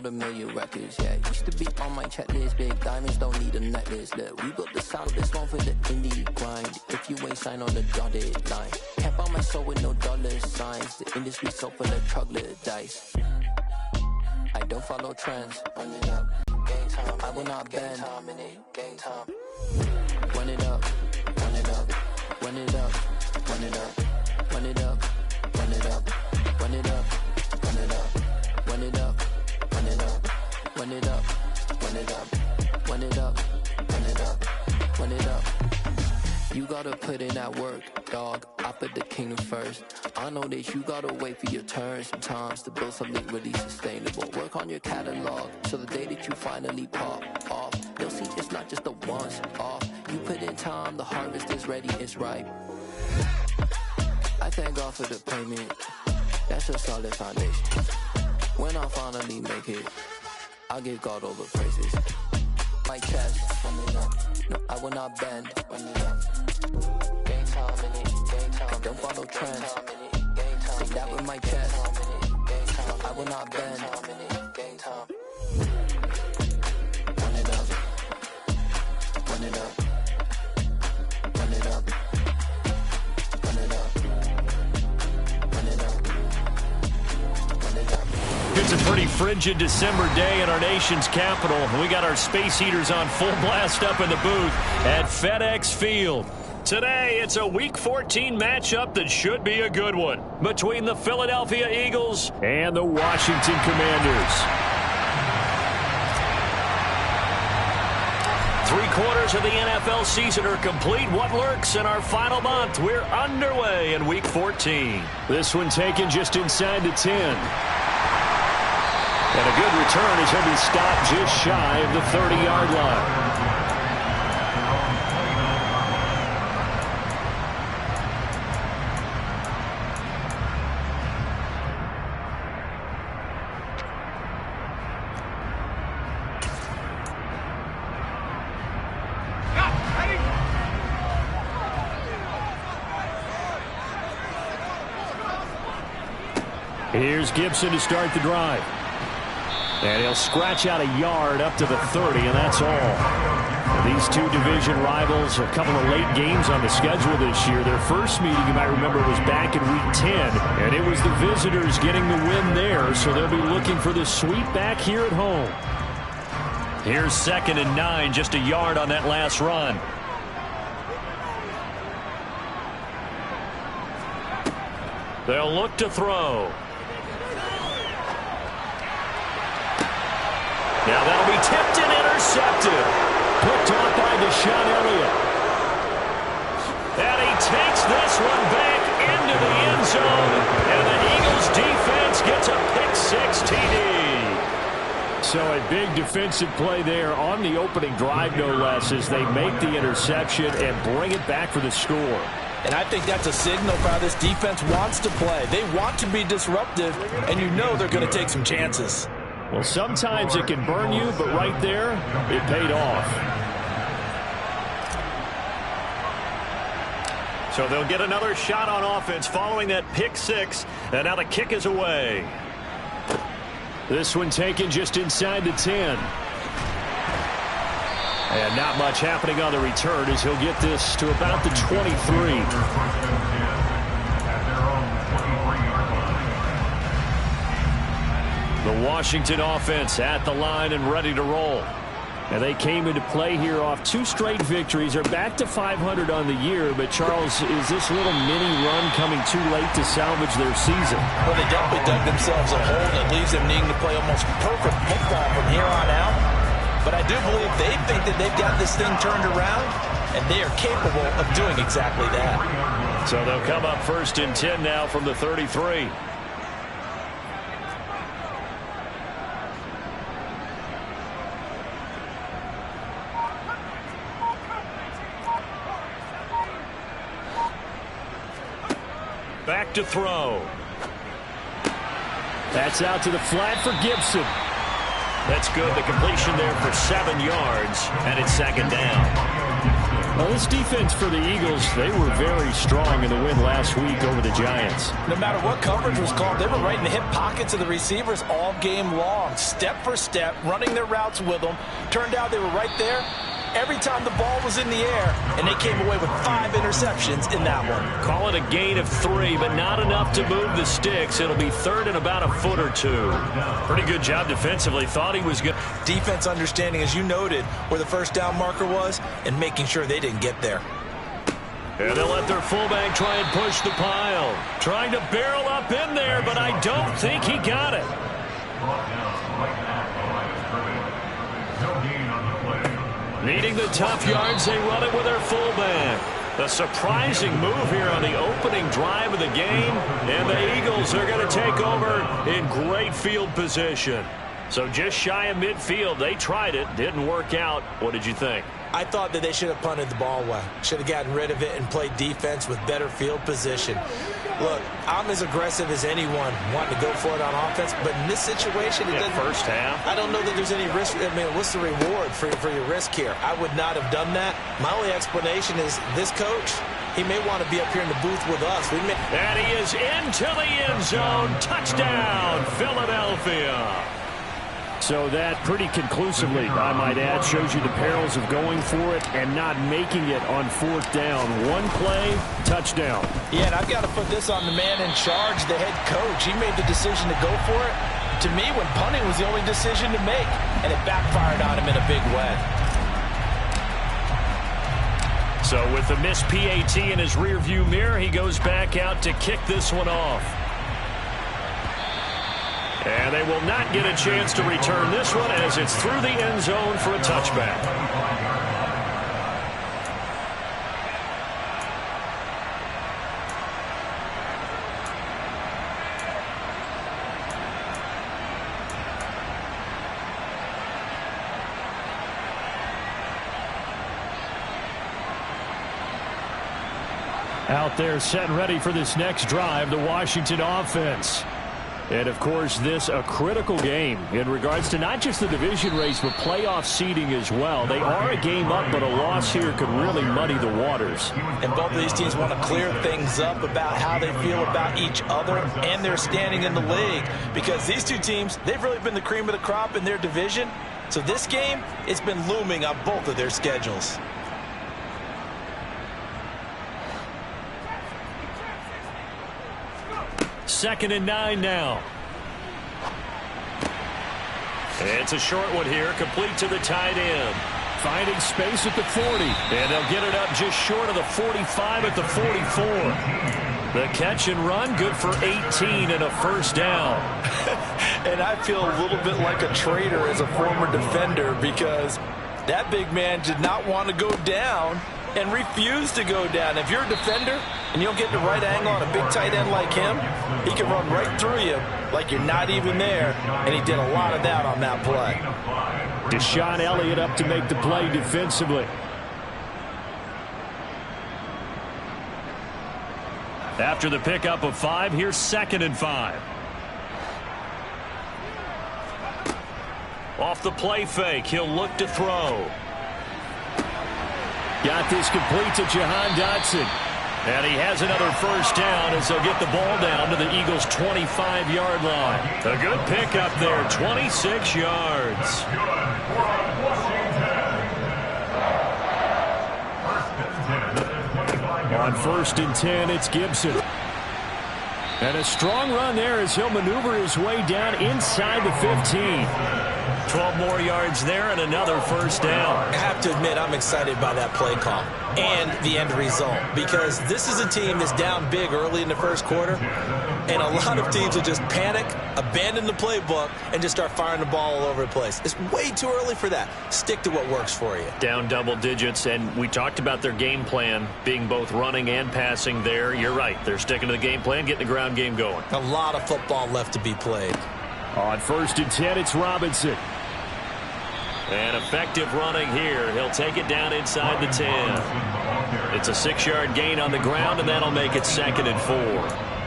sold 1,000,000 records, yeah. Used to be on my checklist, big diamonds don't need a necklace. Look, we built the sound, this one for the indie grind. If you ain't signed on the dotted line, can't buy my soul with no dollar signs. The industry so full of troglodytes. I don't follow trends. Run it up, gang time. I will not bend. Gang time. Run it up, run it up, run it up, run it up, run it up, run it up, run it up, run it up, run it up, run it up, run it up, run it up, run it up, run it up, run it up. You gotta put in that work, dog. I put the kingdom first. I know that you gotta wait for your turn sometimes to build something really sustainable. Work on your catalog so the day that you finally pop off, they'll see it's not just a once off. You put in time, the harvest is ready, it's ripe. I thank God for the payment. That's a solid foundation. When I finally make it, I'll give God all the praises. My chest, run it up. No, I will not bend. Run it up. Game time in it. Game time. I don't follow trends. Say that with my chest. I will not bend. Game time. Run it up. Run it up. Run it up. Run it up. Run it up. Run it up. It's a pretty frigid December day in our nation's capital. We got our space heaters on full blast up in the booth at FedEx Field. Today, it's a Week 14 matchup that should be a good one between the Philadelphia Eagles and the Washington Commanders. 3/4 of the NFL season are complete. What lurks in our final month? We're underway in Week 14. This one taken just inside the 10. And a good return as he'll be stopped just shy of the 30-yard line. Here's Gibson to start the drive. And he'll scratch out a yard up to the 30, and that's all. These two division rivals, a couple of late games on the schedule this year. Their first meeting, you might remember, was back in Week 10, and it was the visitors getting the win there, so they'll be looking for the sweep back here at home. Here's 2nd and 9, just a yard on that last run. They'll look to throw. Now that'll be tipped and intercepted. Picked off by Deshaun Elliott. And he takes this one back into the end zone. And the Eagles defense gets a pick-6 TD. So a big defensive play there on the opening drive, no less, as they make the interception and bring it back for the score. And I think that's a signal for how this defense wants to play. They want to be disruptive, and you know they're going to take some chances. Well, sometimes it can burn you, but right there, it paid off. So they'll get another shot on offense following that pick-6, and now the kick is away. This one taken just inside the 10. And not much happening on the return as he'll get this to about the 23. The Washington offense at the line and ready to roll. And they came into play here off 2 straight victories. They're back to 500 on the year. But, Charles, is this little mini run coming too late to salvage their season? Well, they definitely dug themselves a hole that leaves them needing to play almost perfect football from here on out. But I do believe they think that they've got this thing turned around, and they are capable of doing exactly that. So they'll come up 1st and 10 now from the 33. Back to throw. That's out to the flat for Gibson. That's good. The completion there for 7 yards, and it's 2nd down. Well, this defense for the Eagles, they were very strong in the win last week over the Giants. No matter what coverage was called, they were right in the hip pockets of the receivers all game long, step for step, running their routes with them. Turned out they were right there every time the ball was in the air, and they came away with 5 interceptions in that one. Call it a gain of 3, but not enough to move the sticks. It'll be third and about a foot or 2. Pretty good job defensively. Thought he was good. Defense understanding, as you noted, where the first down marker was and making sure they didn't get there. And they'll let their fullback try and push the pile. Trying to barrel up in there, but I don't think he got it. Needing the tough yards, they run it with their fullback. A surprising move here on the opening drive of the game, and the Eagles are going to take over in great field position. So just shy of midfield, they tried it, didn't work out. What did you think? I thought that they should have punted the ball away. Should have gotten rid of it and played defense with better field position. Look, I'm as aggressive as anyone wanting to go for it on offense, but in this situation, it doesn't. First half. I don't know that there's any risk. I mean, what's the reward for your risk here? I would not have done that. My only explanation is this coach, he may want to be up here in the booth with us. And he is into the end zone. Touchdown, Philadelphia. So that pretty conclusively, I might add, shows you the perils of going for it and not making it on 4th down. One play, touchdown. Yeah, and I've got to put this on the man in charge, the head coach. He made the decision to go for it. To me, when punting was the only decision to make, and it backfired on him in a big way. So with the missed PAT in his rearview mirror, he goes back out to kick this one off. And they will not get a chance to return this one as it's through the end zone for a touchback. Out there set and ready for this next drive, the Washington offense. And, of course, this a critical game in regards to not just the division race, but playoff seeding as well. They are a game up, but a loss here could really muddy the waters. And both of these teams want to clear things up about how they feel about each other and their standing in the league. Because these two teams, they've really been the cream of the crop in their division. So this game, it's been looming on both of their schedules. Second and 9 now. It's a short one here, complete to the tight end. Finding space at the 40. And they'll get it up just short of the 45 at the 44. The catch and run, good for 18 and a first down. And I feel a little bit like a traitor as a former defender because that big man did not want to go down and refused to go down. If you're a defender and you don't get the right angle on a big tight end like him, he can run right through you like you're not even there, and he did a lot of that on that play. Deshaun Elliott up to make the play defensively. After the pickup of 5, here's 2nd and 5. Off the play fake, he'll look to throw. Got this complete to Jahan Dotson. And he has another first down as they'll get the ball down to the Eagles' 25-yard line. A good pickup there, 26 yards. On 1st and 10, it's Gibson. And a strong run there as he'll maneuver his way down inside the 15. 12 more yards there and another first down. I have to admit, I'm excited by that play call and the end result because this is a team that's down big early in the first quarter, and a lot of teams will just panic, abandon the playbook, and just start firing the ball all over the place. It's way too early for that. Stick to what works for you. Down double digits, and we talked about their game plan being both running and passing there. You're right. They're sticking to the game plan, getting the ground game going. A lot of football left to be played. On 1st and 10, it's Robinson. And effective running here. He'll take it down inside the 10. It's a 6-yard gain on the ground, and that'll make it 2nd and 4.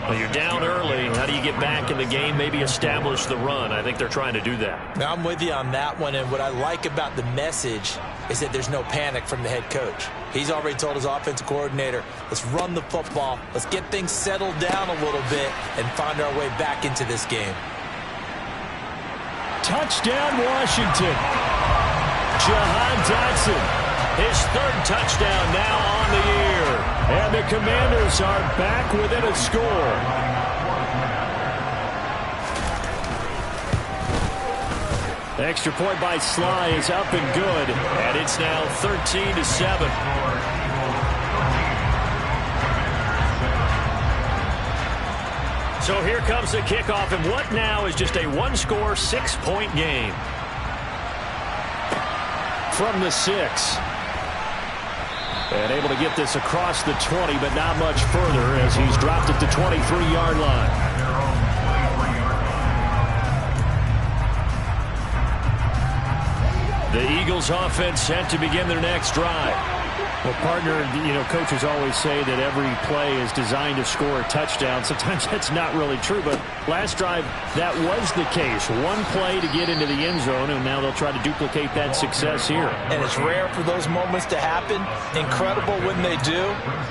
Well, you're down early. How do you get back in the game, maybe establish the run? I think they're trying to do that. Now, I'm with you on that one, and what I like about the message is that there's no panic from the head coach. He's already told his offensive coordinator, let's run the football, let's get things settled down a little bit, and find our way back into this game. Touchdown, Washington. Jahan Dotson, his third touchdown now on the year. And the Commanders are back within a score. Extra point by Sly is up and good, and it's now 13-7. So here comes the kickoff, and what now is just a one-score, 6-point game. From the 6. And able to get this across the 20, but not much further as he's dropped at the 23-yard line. The Eagles offense set to begin their next drive. Well, partner, coaches always say that every play is designed to score a touchdown. Sometimes that's not really true, but last drive, that was the case. One play to get into the end zone, and now they'll try to duplicate that success here. And it's rare for those moments to happen. Incredible when they do.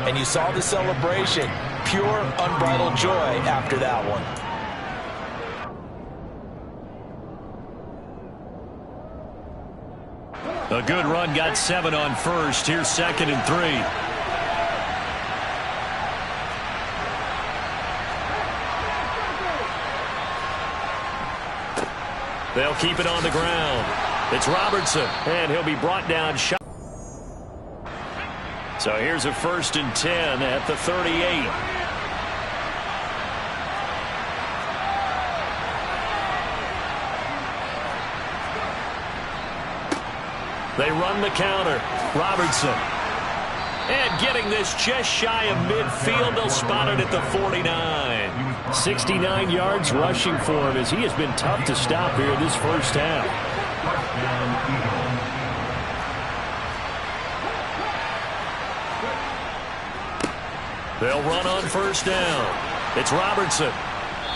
And you saw the celebration. Pure, unbridled joy after that one. A good run, got 7 on first. Here's 2nd and 3. They'll keep it on the ground. It's Robertson, and he'll be brought down short. So here's a 1st and 10 at the 38. They run the counter. Robertson. And getting this just shy of midfield. They'll spot it at the 49. 69 yards rushing for him as he has been tough to stop here this first half. They'll run on 1st down. It's Robertson.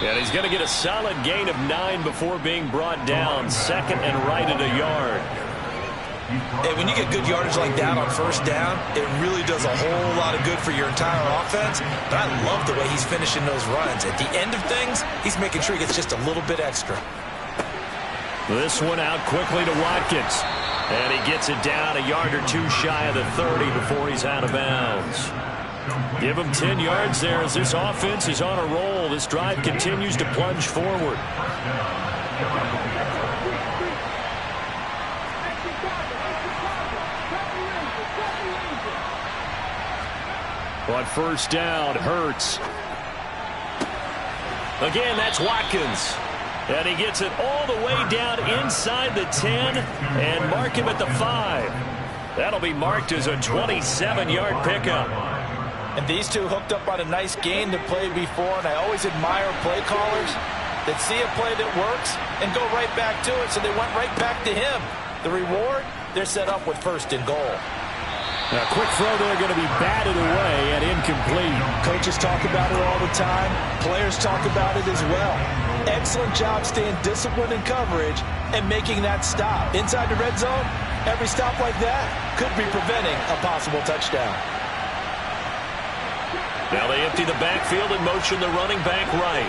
And he's going to get a solid gain of 9 before being brought down. 2nd and right at a yard. Hey, when you get good yardage like that on 1st down, it really does a whole lot of good for your entire offense. But I love the way he's finishing those runs. At the end of things, he's making sure he gets just a little bit extra. This one out quickly to Watkins. And he gets it down a yard or 2 shy of the 30 before he's out of bounds. Give him 10 yards there as this offense is on a roll. This drive continues to plunge forward. On 1st down, Hurts. Again, that's Watkins. And he gets it all the way down inside the 10 and mark him at the 5. That'll be marked as a 27-yard pickup. And these two hooked up on a nice gain that played before, and I always admire play callers that see a play that works and go right back to it, so they went right back to him. The reward, they're set up with 1st and goal. A quick throw there going to be batted away and incomplete. Coaches talk about it all the time. Players talk about it as well. Excellent job staying disciplined in coverage and making that stop. Inside the red zone, every stop like that could be preventing a possible touchdown. Now they empty the backfield and motion the running back right.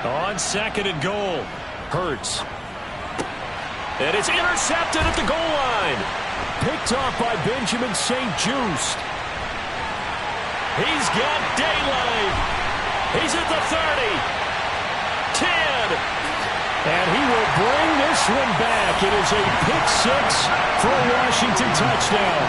On 2nd and goal, Hurts. And it's intercepted at the goal line. Picked off by Benjamin St-Juste. He's got daylight. He's at the 30. 10. And he will bring this one back. It is a pick-6 for a Washington touchdown.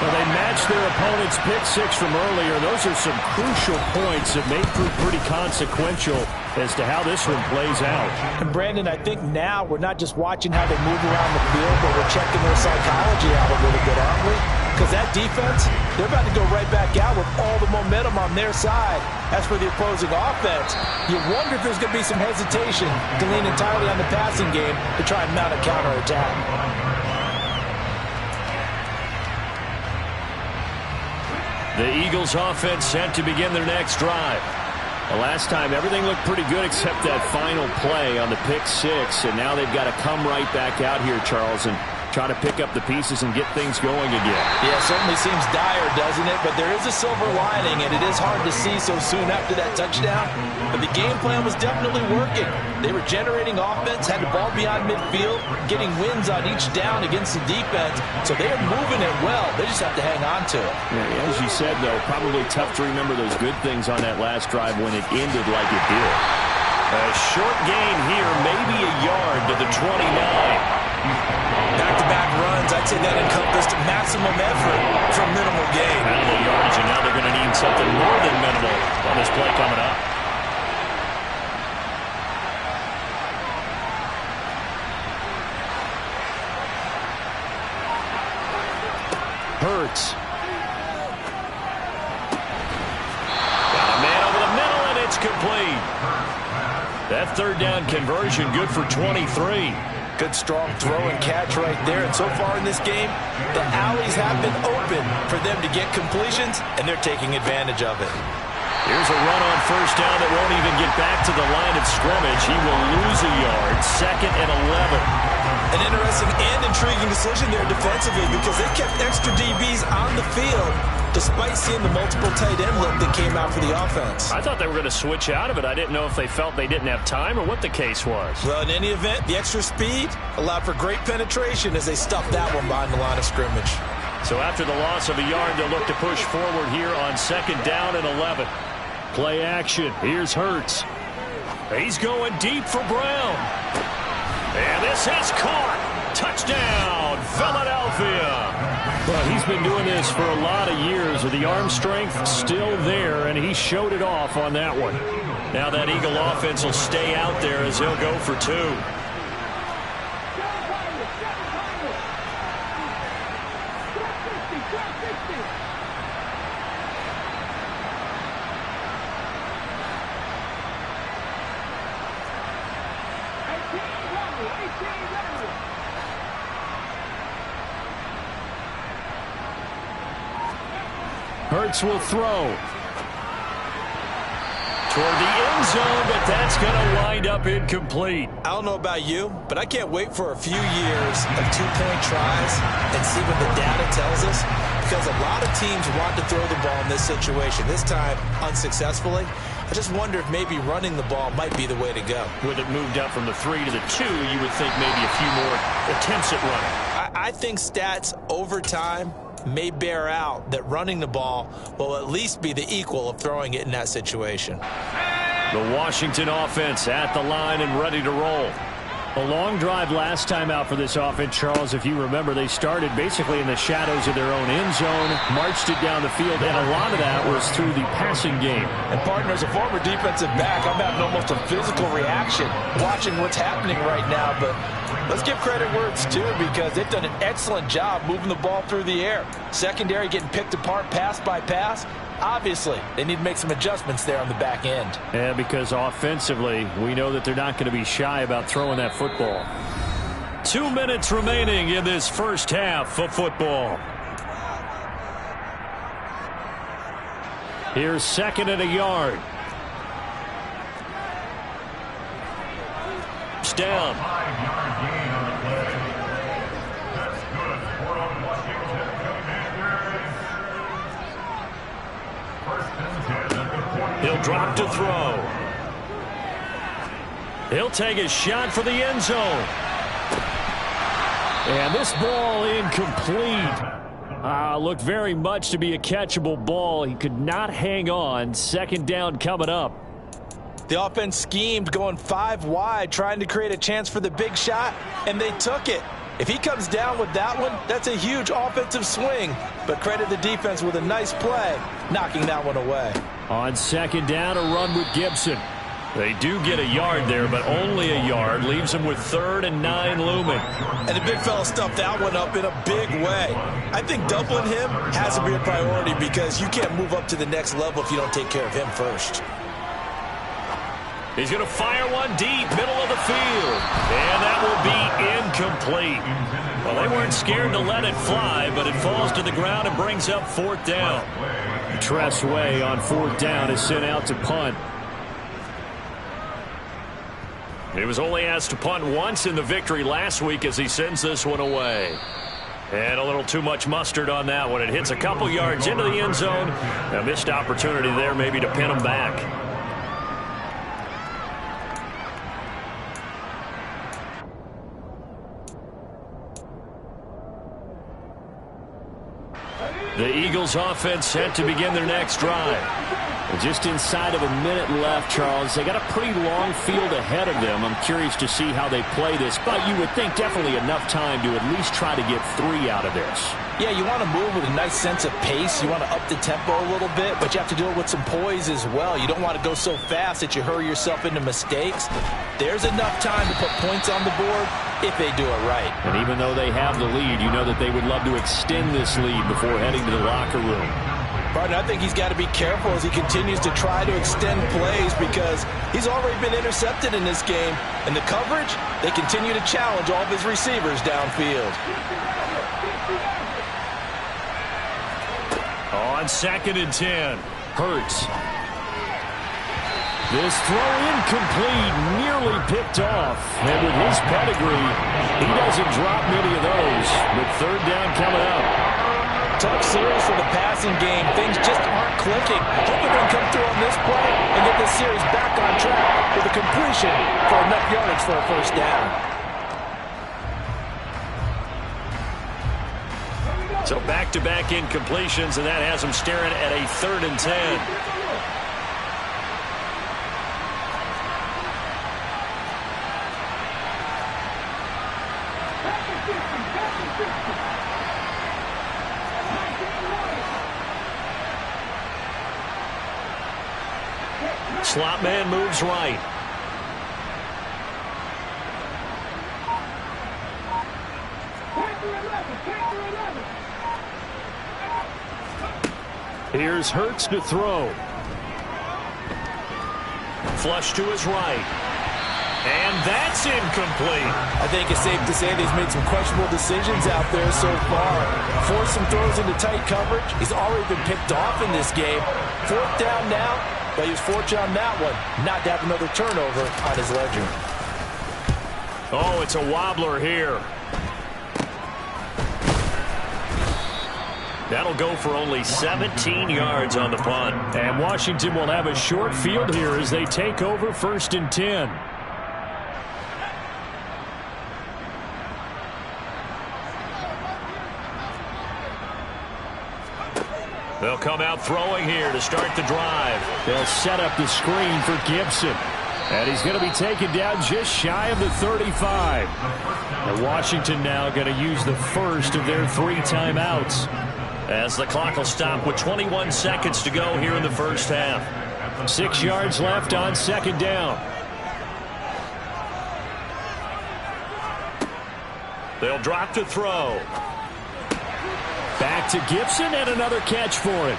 Well, they matched their opponent's pick-6 from earlier. Those are some crucial points that may prove pretty consequential as to how this one plays out. And Brandon, I think now we're not just watching how they move around the field, but we're checking their psychology out a little bit, aren't we? Because that defense, they're about to go right back out with all the momentum on their side. As for the opposing offense, you wonder if there's going to be some hesitation to lean entirely on the passing game to try and mount a counterattack. The Eagles offense set to begin their next drive. The last time, everything looked pretty good except that final play on the pick six, and now they've got to come right back out here, Charles, and try to pick up the pieces and get things going again. Yeah, it certainly seems dire, doesn't it? But there is a silver lining, and it is hard to see so soon after that touchdown. But the game plan was definitely working. They were generating offense, had the ball beyond midfield, getting wins on each down against the defense. So they are moving it well. They just have to hang on to it. Yeah, as you said, though, probably tough to remember those good things on that last drive when it ended like it did. A short gain here, maybe a yard to the 29. Back-to-back runs, I'd say that encompassed maximum effort for minimal gain. Minimal yardage, and now they're going to need something more than minimal on this play coming up. Hurts. Got a man over the middle, and it's complete. That third down conversion good for 23. Good, strong throw and catch right there. And so far in this game, the alleys have been open for them to get completions, and they're taking advantage of it. Here's a run on first down that won't even get back to the line of scrimmage. He will lose a yard. 2nd and 11. An interesting and intriguing decision there defensively because they kept extra DBs on the field despite seeing the multiple tight end look that came out for the offense. I thought they were going to switch out of it. I didn't know if they felt they didn't have time or what the case was. Well, in any event, the extra speed allowed for great penetration as they stuffed that one behind the line of scrimmage. So after the loss of a yard, they'll look to push forward here on 2nd down and 11. Play action. Here's Hurts. He's going deep for Brown. And this is caught. Touchdown, Philadelphia. Well, he's been doing this for a lot of years with the arm strength still there, and he showed it off on that one. Now that Eagle offense will stay out there as he'll go for 2. Hurts will throw toward the end zone, but that's going to wind up incomplete. I don't know about you, but I can't wait for a few years of two-point tries and see what the data tells us, because a lot of teams want to throw the ball in this situation, this time unsuccessfully. I just wonder if maybe running the ball might be the way to go. With it moved up from the 3 to the 2, you would think maybe a few more attempts at running. I think stats over time may bear out that running the ball will at least be the equal of throwing it in that situation. The Washington offense at the line and ready to roll. A long drive last time out for this offense, Charles. If you remember, they started basically in the shadows of their own end zone, marched it down the field, and a lot of that was through the passing game. And partner, as a former defensive back, I'm having almost a physical reaction watching what's happening right now. But let's give credit where it's due, because they've done an excellent job moving the ball through the air. Secondary getting picked apart pass by pass. Obviously, they need to make some adjustments there on the back end. Yeah, because offensively, we know that they're not going to be shy about throwing that football. 2 minutes remaining in this first half of football. Here's 2nd and a yard. It's down. He'll drop to throw. He'll take a shot for the end zone. And this ball incomplete. Looked very much to be a catchable ball. He could not hang on. 2nd down coming up. The offense schemed going 5 wide, trying to create a chance for the big shot, and they took it. If he comes down with that one, that's a huge offensive swing. But credit the defense with a nice play, knocking that one away. On 2nd down, a run with Gibson. They do get a yard there, but only a yard. Leaves them with 3rd and 9 looming. And the big fella stuffed that one up in a big way. I think doubling him has to be a priority, because you can't move up to the next level if you don't take care of him first. He's going to fire one deep, middle of the field. And that will be incomplete. Well, they weren't scared to let it fly, but it falls to the ground and brings up 4th down. Tress Way on 4th down is sent out to punt. He was only asked to punt once in the victory last week as he sends this one away. And a little too much mustard on that one. It hits a couple yards into the end zone. A missed opportunity there maybe to pin him back. The Eagles offense set to begin their next drive. Just inside of a minute left, Charles. They got a pretty long field ahead of them. I'm curious to see how they play this, but you would think definitely enough time to at least try to get 3 out of this. Yeah, you want to move with a nice sense of pace. You want to up the tempo a little bit, but you have to do it with some poise as well. You don't want to go so fast that you hurry yourself into mistakes. There's enough time to put points on the board if they do it right. And even though they have the lead, you know that they would love to extend this lead before heading to the locker room. But I think he's got to be careful as he continues to try to extend plays because he's already been intercepted in this game. And the coverage, they continue to challenge all of his receivers downfield. On 2nd and 10, Hurts. This throw incomplete, nearly picked off. And with his pedigree, he doesn't drop many of those. But 3rd down coming up. Tough series for the passing game. Things just aren't clicking. Hoping they can come through on this play and get this series back on track with a completion for enough yardage for a 1st down. So back-to-back incompletions, and that has them staring at a 3rd and 10. Slot man moves right. Here's Hurts to throw. Flush to his right. And that's incomplete. I think it's safe to say that he's made some questionable decisions out there so far. Forced some throws into tight coverage. He's already been picked off in this game. 4th down now, but he was fortunate on that one not to have another turnover on his ledger. Oh, it's a wobbler here. That'll go for only 17 yards on the punt. And Washington will have a short field here as they take over 1st and 10. They'll come out throwing here to start the drive. They'll set up the screen for Gibson. And he's going to be taken down just shy of the 35. And Washington now going to use the first of their 3 timeouts, as the clock will stop with 21 seconds to go here in the 1st half. 6 yards left on 2nd down. They'll drop to throw. Back to Gibson and another catch for him.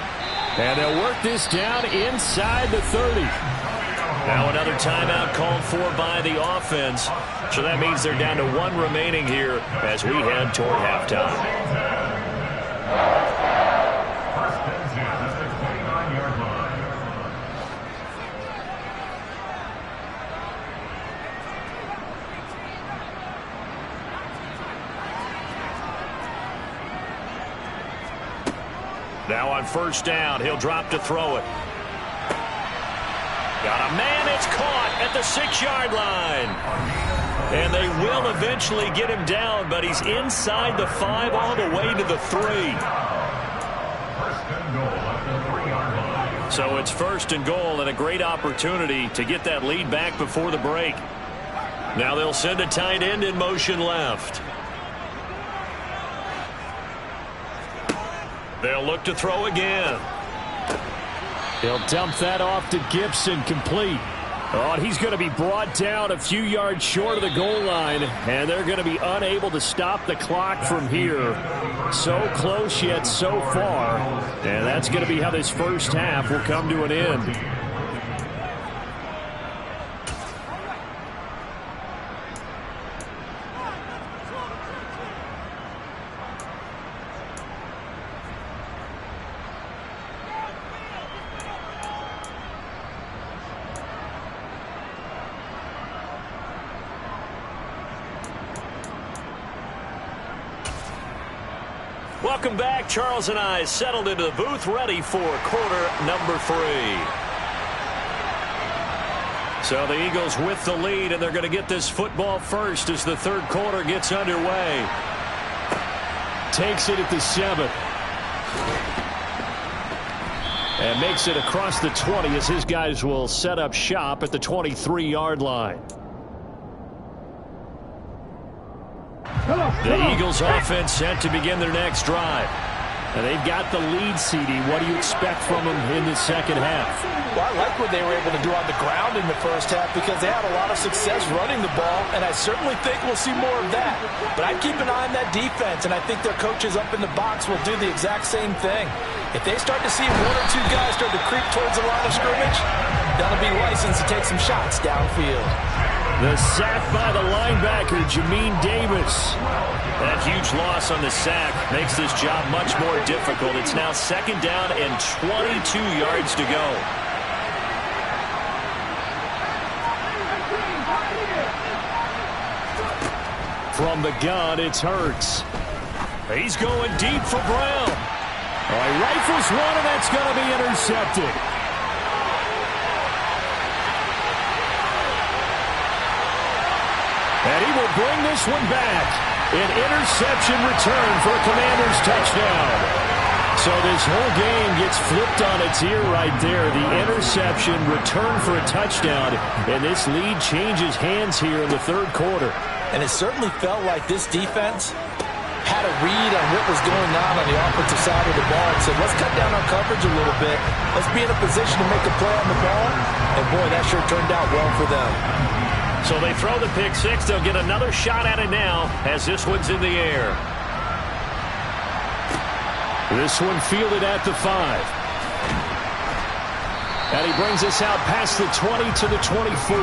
And they'll work this down inside the 30. Now another timeout called for by the offense. So that means they're down to 1 remaining here as we head toward halftime. Now on 1st down, he'll drop to throw it. Got a man, it's caught at the 6-yard line. And they will eventually get him down, but he's inside the 5 all the way to the 3. So it's 1st and goal and a great opportunity to get that lead back before the break. Now they'll send a tight end in motion left. They'll look to throw again. He'll dump that off to Gibson, complete. Oh, and he's going to be brought down a few yards short of the goal line, and they're going to be unable to stop the clock from here. So close yet so far, and that's going to be how this 1st half will come to an end. Welcome back. Charles and I settled into the booth, ready for quarter number 3. So the Eagles with the lead, and they're going to get this football first as the third quarter gets underway. Takes it at the 7. And makes it across the 20 as his guys will set up shop at the 23-yard line. The Eagles offense set to begin their next drive. And they've got the lead, CD. What do you expect from them in the second half? Well, I like what they were able to do on the ground in the first half because they had a lot of success running the ball, and I certainly think we'll see more of that. But I'd keep an eye on that defense, and I think their coaches up in the box will do the exact same thing. If they start to see 1 or 2 guys start to creep towards the line of scrimmage, that'll be licensed to take some shots downfield. The sack by the linebacker, Jamin Davis. That huge loss on the sack makes this job much more difficult. It's now second down and 22 yards to go. From the gun, it's Hurts. He's going deep for Brown. All right, rifles one, and that's going to be intercepted. And he will bring this one back. An interception return for a Commanders touchdown. So this whole game gets flipped on its ear right there. The interception return for a touchdown. And this lead changes hands here in the third quarter. And it certainly felt like this defense had a read on what was going on the offensive side of the ball and said, let's cut down our coverage a little bit. Let's be in a position to make a play on the ball. And, boy, that sure turned out well for them. So they throw the pick six. They'll get another shot at it now as this one's in the air. This one fielded at the 5. And he brings us out past the 20 to the 24.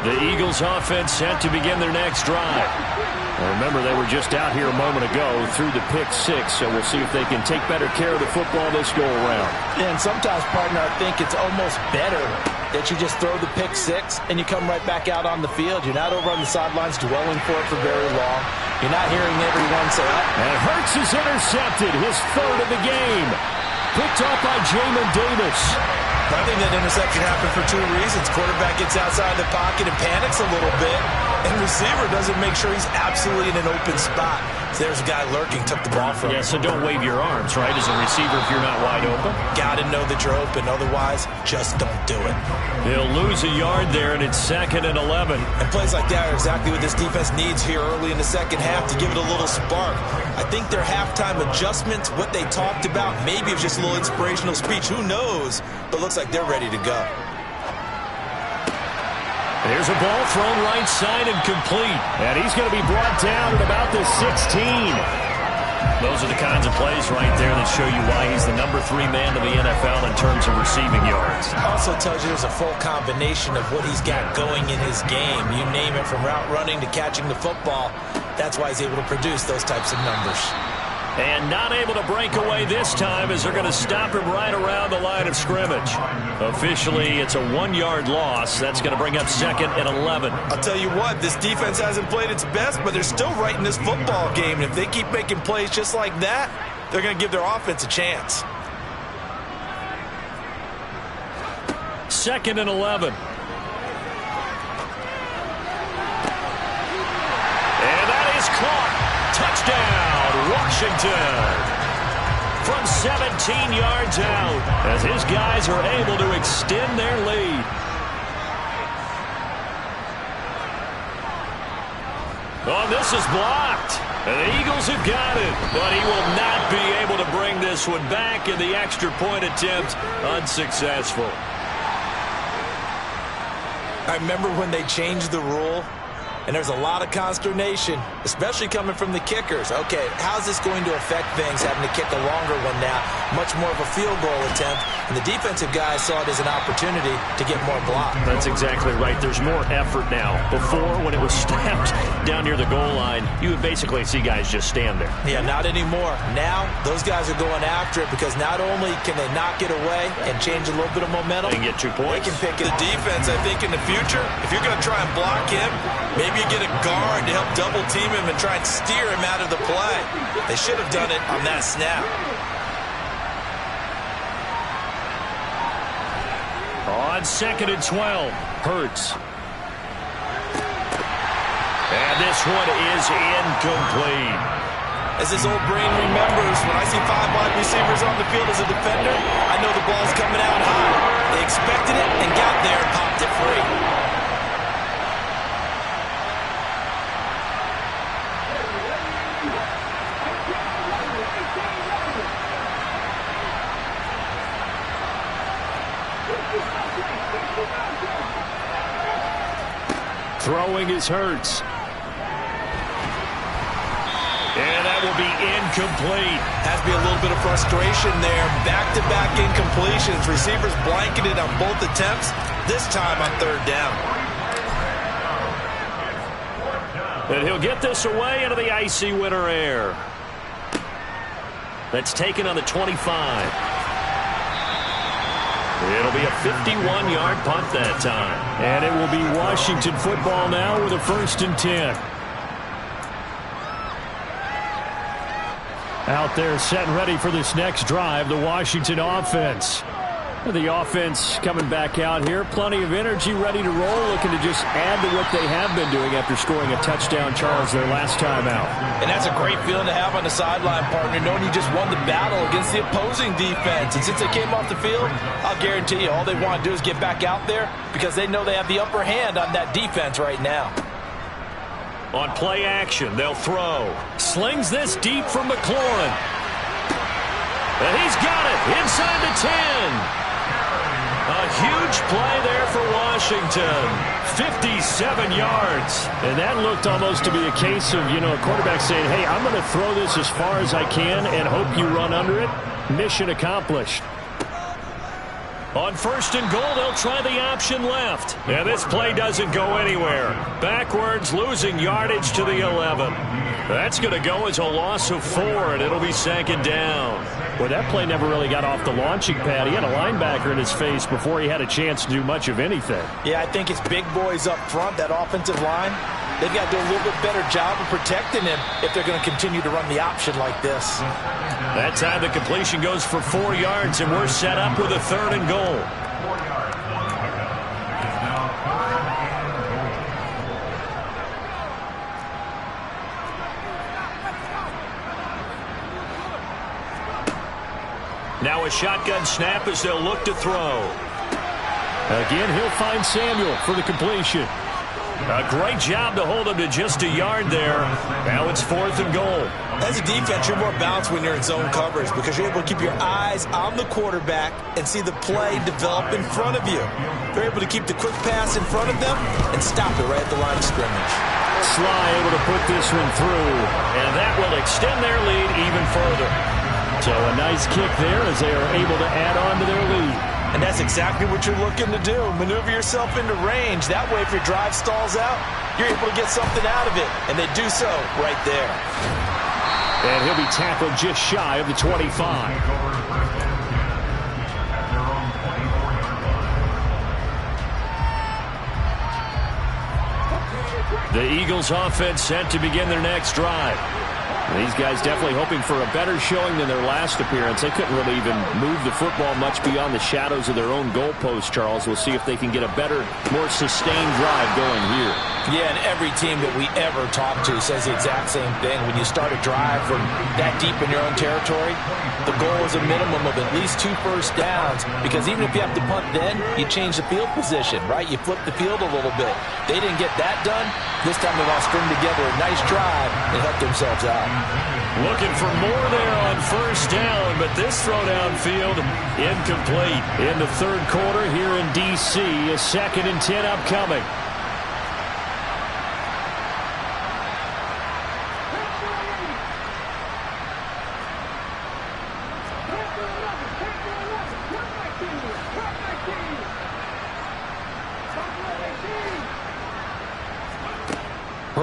The Eagles offense set to begin their next drive. Well, remember, they were just out here a moment ago through the pick 6, so we'll see if they can take better care of the football this go around. And sometimes, partner, I think it's almost better that you just throw the pick 6 and you come right back out on the field. You're not over on the sidelines dwelling for it for very long. You're not hearing everyone say, and Hurts is intercepted, his third of the game. Picked off by Jamin Davis. I think that interception happened for 2 reasons. Quarterback gets outside the pocket and panics a little bit, and receiver doesn't make sure he's absolutely in an open spot. So there's a guy lurking, took the ball from him. Yeah, so don't wave your arms, right, as a receiver if you're not wide open. Got to know that you're open. Otherwise, just don't do it. They'll lose a yard there, and it's second and 11. And plays like that are exactly what this defense needs here early in the second half to give it a little spark. I think their halftime adjustments, what they talked about, maybe it was just a little inspirational speech. Who knows? But looks like they're ready to go. There's a ball thrown right side and complete. And he's going to be brought down at about the 16. Those are the kinds of plays right there that show you why he's the number 3 man in the NFL in terms of receiving yards. Also tells you there's a full combination of what he's got going in his game. You name it, from route running to catching the football. That's why he's able to produce those types of numbers. And not able to break away this time as they're going to stop him right around the line of scrimmage. Officially, it's a 1-yard loss. That's going to bring up second and 11. I'll tell you what, this defense hasn't played its best, but they're still right in this football game. And if they keep making plays just like that, they're going to give their offense a chance. Second and 11. And that is caught. Touchdown, Washington. From 17 yards out as his guys are able to extend their lead. Oh, this is blocked. And the Eagles have got it, but he will not be able to bring this one back, and the extra point attempt unsuccessful. I remember when they changed the rule and there's a lot of consternation, especially coming from the kickers. Okay, how's this going to affect things, having to kick a longer one now, much more of a field goal attempt, and the defensive guys saw it as an opportunity to get more block. That's exactly right. There's more effort now. Before, when it was snapped down near the goal line, you would basically see guys just stand there. Yeah, not anymore. Now, those guys are going after it because not only can they knock it away and change a little bit of momentum, and get 2 points. They can pick it. The defense, I think, in the future, if you're going to try and block him, maybe you get a guard to help double team him and try and steer him out of the play. They should have done it on that snap. On 2nd and 12, Hurts. And this one is incomplete. As his old brain remembers, when I see 5 wide receivers on the field as a defender, I know the ball's coming out high. They expected it and got there and popped it free. Throwing is Hurts. And that will be incomplete. Has to be a little bit of frustration there. Back-to-back incompletions. Receivers blanketed on both attempts, this time on 3rd down. And he'll get this away into the icy winter air. That's taken on the 25. It'll be a 51-yard punt that time. And it will be Washington football now with a 1st and 10. Out there set and ready for this next drive, the Washington offense. The offense coming back out here. Plenty of energy, ready to roll, looking to just add to what they have been doing after scoring a touchdown, Charles, their last time out. And that's a great feeling to have on the sideline, partner, knowing you just won the battle against the opposing defense. And since they came off the field, I'll guarantee you all they want to do is get back out there because they know they have the upper hand on that defense right now. On play action, they'll throw. Slings this deep from McLaurin. And he's got it inside the 10. A huge play there for Washington. 57 yards. And that looked almost to be a case of, a quarterback saying, hey, I'm going to throw this as far as I can and hope you run under it. Mission accomplished. On 1st and goal, they'll try the option left. And this play doesn't go anywhere. Backwards, losing yardage to the 11. That's going to go as a loss of 4, and it'll be 2nd down. Well, that play never really got off the launching pad. He had a linebacker in his face before he had a chance to do much of anything. Yeah, I think it's big boys up front, that offensive line. They've got to do a little bit better job of protecting him if they're going to continue to run the option like this. That time the completion goes for 4 yards, and we're set up with a 3rd and goal. Now a shotgun snap as they'll look to throw. Again, he'll find Samuel for the completion. A great job to hold him to just a yard there. Now it's 4th and goal. As a defense, you're more balanced when you're in zone coverage because you're able to keep your eyes on the quarterback and see the play develop in front of you. They're able to keep the quick pass in front of them and stop it right at the line of scrimmage. Sly able to put this one through, and that will extend their lead even further. So a nice kick there as they are able to add on to their lead. And that's exactly what you're looking to do. Maneuver yourself into range. That way, if your drive stalls out, you're able to get something out of it. And they do so right there. And he'll be tackled just shy of the 25. The Eagles offense set to begin their next drive. These guys definitely hoping for a better showing than their last appearance. They couldn't really even move the football much beyond the shadows of their own goalpost, Charles. We'll see if they can get a better, more sustained drive going here. Yeah, and every team that we ever talk to says the exact same thing. When you start a drive from that deep in your own territory, the goal is a minimum of at least 2 first downs, because even if you have to punt then, you change the field position, right? You flip the field a little bit. They didn't get that done. This time they've all strung together a nice drive and helped themselves out. Looking for more there on 1st down, but this throw downfield incomplete. In the 3rd quarter here in D.C., a 2nd and 10 upcoming.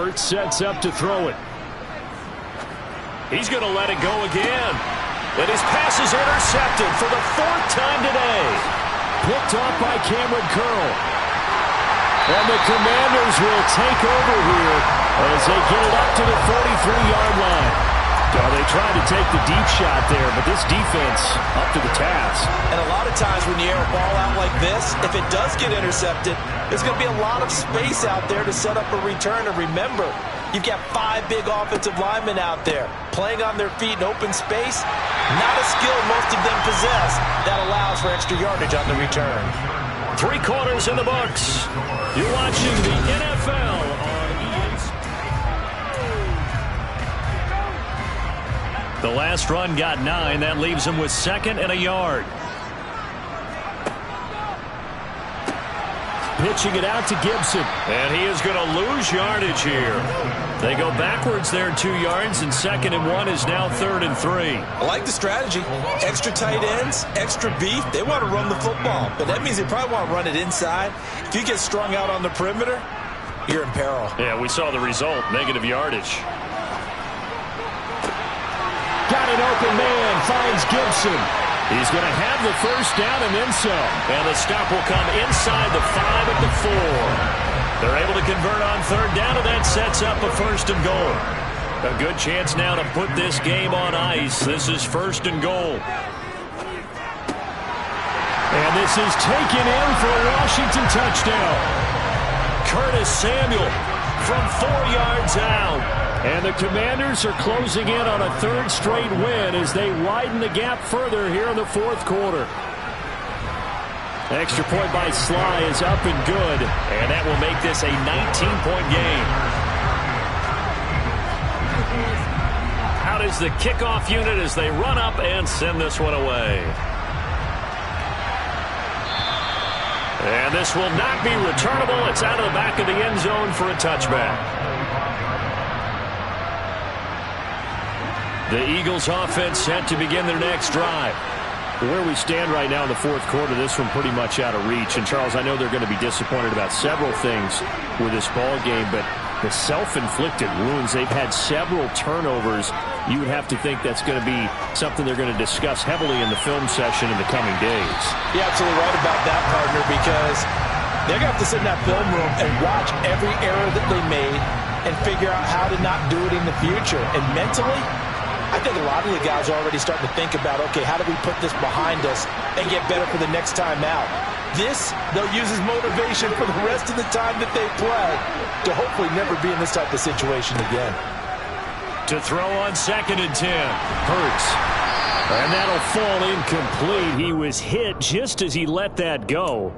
Hurts sets up to throw it. He's going to let it go again. And his pass is intercepted for the 4th time today. Picked off by Cameron Curl. And the Commanders will take over here as they get it up to the 43-yard line. Well, they tried to take the deep shot there, but this defense up to the task. And a lot of times when you air a ball out like this, if it does get intercepted, there's going to be a lot of space out there to set up a return. And remember, you've got 5 big offensive linemen out there playing on their feet in open space. Not a skill most of them possess that allows for extra yardage on the return. 3 quarters in the books. You're watching the NFL on ESPN. The last run got 9. That leaves him with 2nd and a yard. Pitching it out to Gibson. And he is going to lose yardage here. They go backwards there 2 yards, and 2nd and 1 is now 3rd and 3. I like the strategy. Extra tight ends, extra beef. They want to run the football, but that means they probably want to run it inside. If you get strung out on the perimeter, you're in peril. Yeah, we saw the result, negative yardage. Got an open man, finds Gibson. He's going to have the 1st down and then some. And the stop will come inside the 5 at the 4. They're able to convert on 3rd down, and that sets up a 1st and goal. A good chance now to put this game on ice. This is 1st and goal. And this is taken in for a Washington touchdown. Curtis Samuel from 4 yards out. And the Commanders are closing in on a 3rd straight win as they widen the gap further here in the 4th quarter. Extra point by Sly is up and good, and that will make this a 19-point game. Out is the kickoff unit as they run up and send this one away. And this will not be returnable. It's out of the back of the end zone for a touchback. The Eagles offense set to begin their next drive. Where we stand right now in the 4th quarter, this one pretty much out of reach. And, Charles, I know they're going to be disappointed about several things with this ball game, but the self-inflicted wounds, they've had several turnovers. You would have to think that's going to be something they're going to discuss heavily in the film session in the coming days. You're absolutely right about that, partner, because they're going to have to sit in that film room and watch every error that they made and figure out how to not do it in the future. And mentally, I think a lot of the guys are already starting to think about, okay, how do we put this behind us and get better for the next time out? This, they'll use as motivation for the rest of the time that they play to hopefully never be in this type of situation again. To throw on 2nd and 10. Hurts. And that'll fall incomplete. He was hit just as he let that go.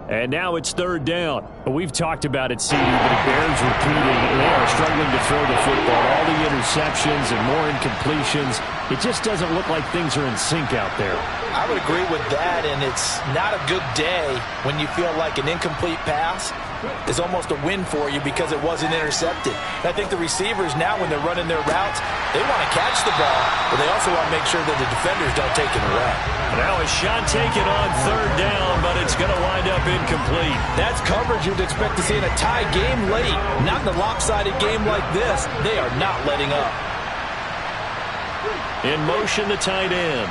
And now it's 3rd down. We've talked about it, CD, but it bears repeating. They are struggling to throw the football. All the interceptions and more incompletions. It just doesn't look like things are in sync out there. I would agree with that, and it's not a good day when you feel like an incomplete pass is almost a win for you because it wasn't intercepted. And I think the receivers now, when they're running their routes, they want to catch the ball, but they also want to make sure that the defenders don't take it away. Now a shot taken on 3rd down, but it's going to wind up incomplete. That's coverage you'd expect to see in a tie game late. Not in a lopsided game like this. They are not letting up. In motion, the tight end.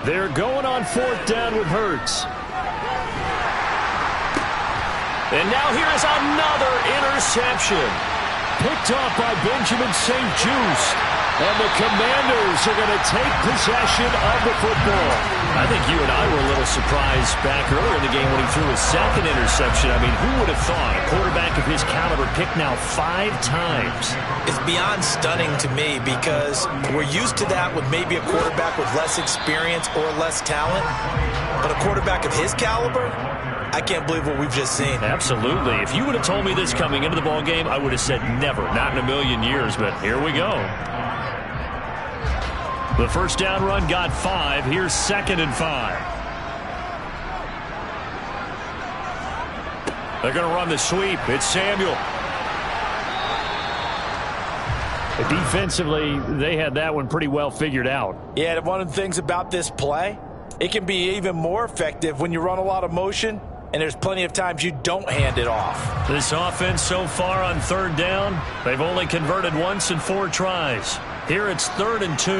They're going on 4th down with Hurts. And now here is another interception. Picked off by Benjamin St-Juste. And the Commanders are going to take possession of the football. I think you and I were a little surprised back earlier in the game when he threw his 2nd interception. I mean, who would have thought a quarterback of his caliber picked now 5 times? It's beyond stunning to me because we're used to that with maybe a quarterback with less experience or less talent. But a quarterback of his caliber, I can't believe what we've just seen. Absolutely. If you would have told me this coming into the ball game, I would have said never, not in a million years. But here we go. The 1st down run got 5. Here's 2nd and 5. They're going to run the sweep. It's Samuel. Defensively, they had that one pretty well figured out. Yeah, one of the things about this play, it can be even more effective when you run a lot of motion, and there's plenty of times you don't hand it off. This offense so far on third down, they've only converted once in 4 tries. Here it's 3rd and 2.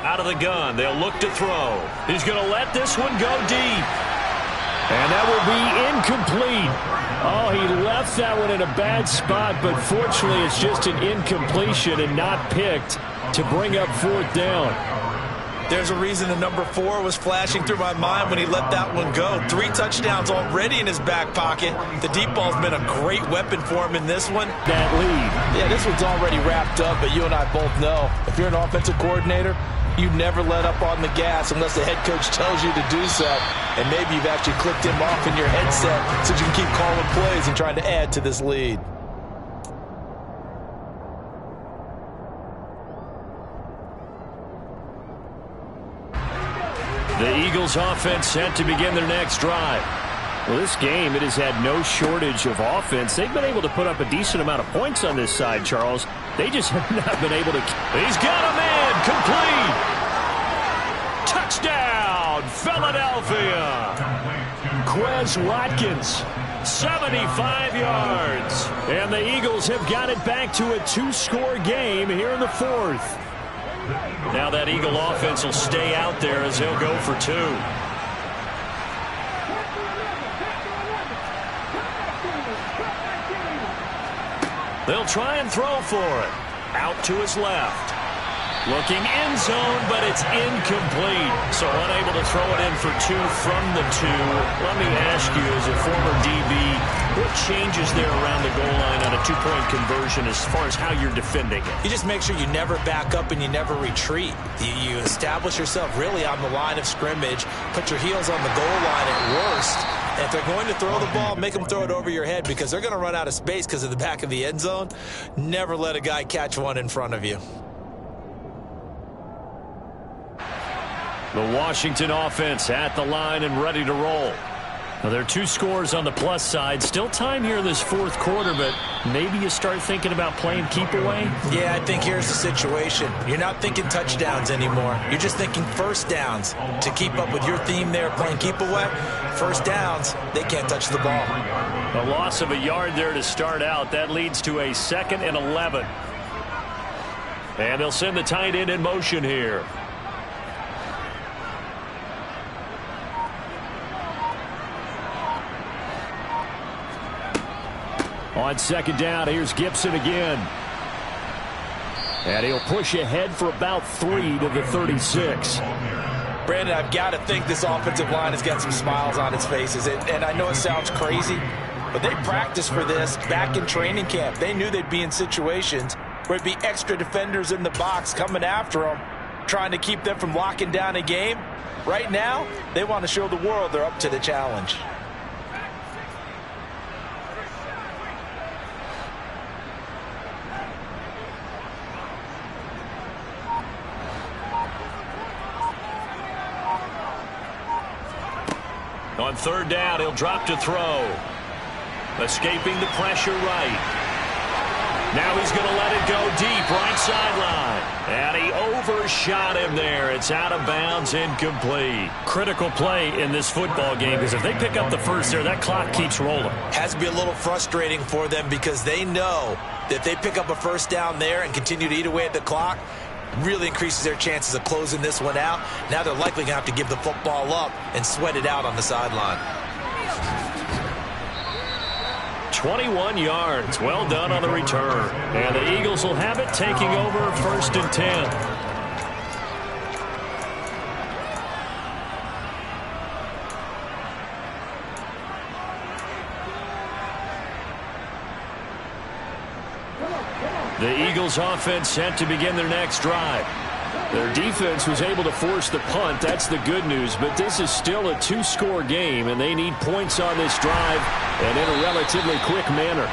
Out of the gun, they'll look to throw. He's going to let this one go deep. And that will be incomplete. Oh, he left that one in a bad spot, but fortunately it's just an incompletion and not picked to bring up 4th down. There's a reason the number 4 was flashing through my mind when he let that one go. 3 touchdowns already in his back pocket. The deep ball's been a great weapon for him in this one. That lead. Yeah, this one's already wrapped up, but you and I both know if you're an offensive coordinator, you never let up on the gas unless the head coach tells you to do so. And maybe you've actually clicked him off in your headset so you can keep calling plays and trying to add to this lead. The Eagles offense set to begin their next drive. Well, this game, it has had no shortage of offense. They've been able to put up a decent amount of points on this side, Charles. They just have not been able to. He's got a man, complete. Touchdown, Philadelphia. Quez Watkins, 75 yards. And the Eagles have got it back to a 2-score game here in the 4th. Now that Eagle offense will stay out there as he'll go for 2. They'll try and throw for it. Out to his left. Looking end zone, but it's incomplete. So unable to throw it in for 2 from the 2. Let me ask you, as a former DB, what changes there around the goal line on a 2-point conversion as far as how you're defending it? You just make sure you never back up and you never retreat. You establish yourself really on the line of scrimmage, put your heels on the goal line at worst. And if they're going to throw the ball, make them throw it over your head because they're going to run out of space because of the back of the end zone. Never let a guy catch one in front of you. The Washington offense at the line and ready to roll. Now, there are 2 scores on the plus side. Still time here in this 4th quarter, but maybe you start thinking about playing keep away? Yeah, I think here's the situation. You're not thinking touchdowns anymore. You're just thinking first downs. To keep up with your theme there, playing keep away, first downs, they can't touch the ball. A loss of a yard there to start out. That leads to a 2nd and 11. And they'll send the tight end in motion here. On 2nd down, here's Gibson again. And he'll push ahead for about 3 to the 36. Brandon, I've got to think this offensive line has got some smiles on its faces. And I know it sounds crazy, but they practiced for this back in training camp. They knew they'd be in situations where it'd be extra defenders in the box coming after them, trying to keep them from locking down a game. Right now, they want to show the world they're up to the challenge. On 3rd down, he'll drop to throw. Escaping the pressure right. Now he's going to let it go deep, right sideline. And he overshot him there. It's out of bounds, incomplete. Critical play in this football game because if they pick up the first there, that clock keeps rolling. Has to be a little frustrating for them because they know that if they pick up a first down there and continue to eat away at the clock, really increases their chances of closing this one out. Now they're likely going to have to give the football up and sweat it out on the sideline. 21 yards. Well done on the return. And the Eagles will have it, taking over 1st and 10. The Eagles offense set to begin their next drive. Their defense was able to force the punt. That's the good news. But this is still a 2-score game, and they need points on this drive and in a relatively quick manner.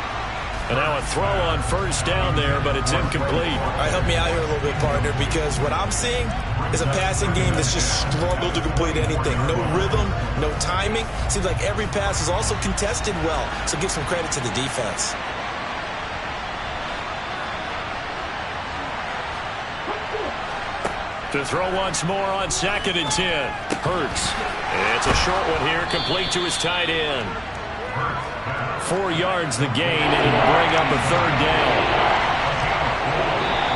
And now a throw on 1st down there, but it's incomplete. All right, help me out here a little bit, partner, because what I'm seeing is a passing game that's just struggled to complete anything. No rhythm, no timing. Seems like every pass is also contested well, so give some credit to the defense. To throw once more on 2nd and 10. Hurts. It's a short one here, complete to his tight end. 4 yards the gain, and it'll bring up a 3rd down.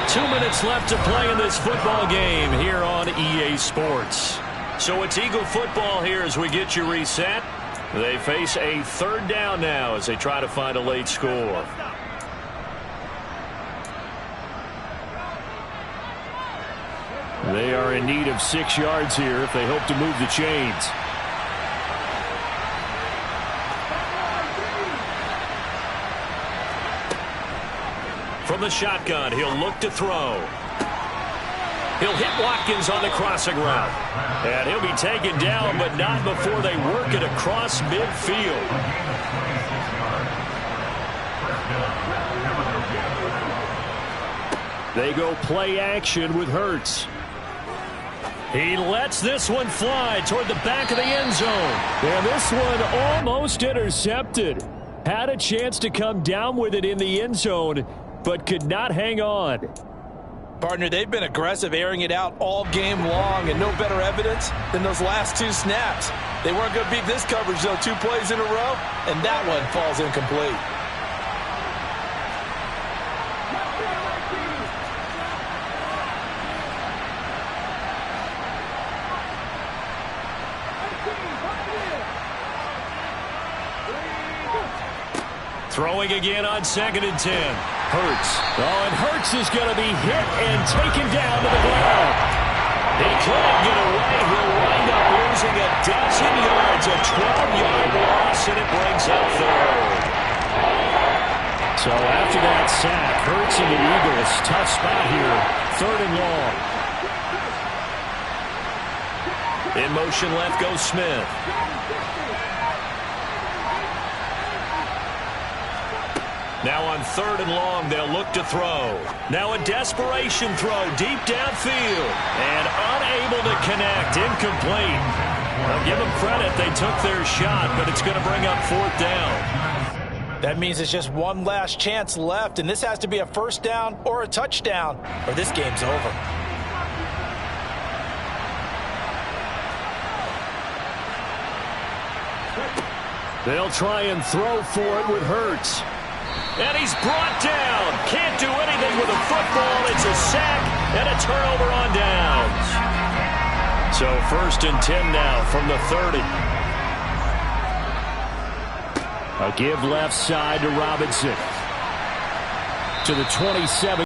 2 minutes left to play in this football game here on EA Sports. So it's Eagle football here as we get you reset. They face a 3rd down now as they try to find a late score. They are in need of 6 yards here if they hope to move the chains. From the shotgun, he'll look to throw. He'll hit Watkins on the crossing route. And he'll be taken down, but not before they work it across midfield. They go play action with Hurts. He lets this one fly toward the back of the end zone. And this one almost intercepted. Had a chance to come down with it in the end zone, but could not hang on. Partner, they've been aggressive, airing it out all game long, and no better evidence than those last 2 snaps. They weren't going to beat this coverage, though, 2 plays in a row, and that one falls incomplete. Throwing again on 2nd and 10. Hurts. Oh, and Hurts is going to be hit and taken down to the ground. He couldn't get away. He'll wind up losing a dozen yards, a 12-yard loss, and it brings up 3rd. So after that sack, Hurts and the Eagles, tough spot here, 3rd and long. In motion left goes Smith. Now on 3rd and long, they'll look to throw. Now a desperation throw deep downfield. And unable to connect. Incomplete. I'll give them credit. They took their shot, but it's going to bring up 4th down. That means it's just one last chance left, and this has to be a 1st down or a touchdown, or this game's over. They'll try and throw for it with Hurts. And he's brought down. Can't do anything with a football. It's a sack and a turnover on downs. So 1st and 10 now from the 30. A give left side to Robinson. To the 27.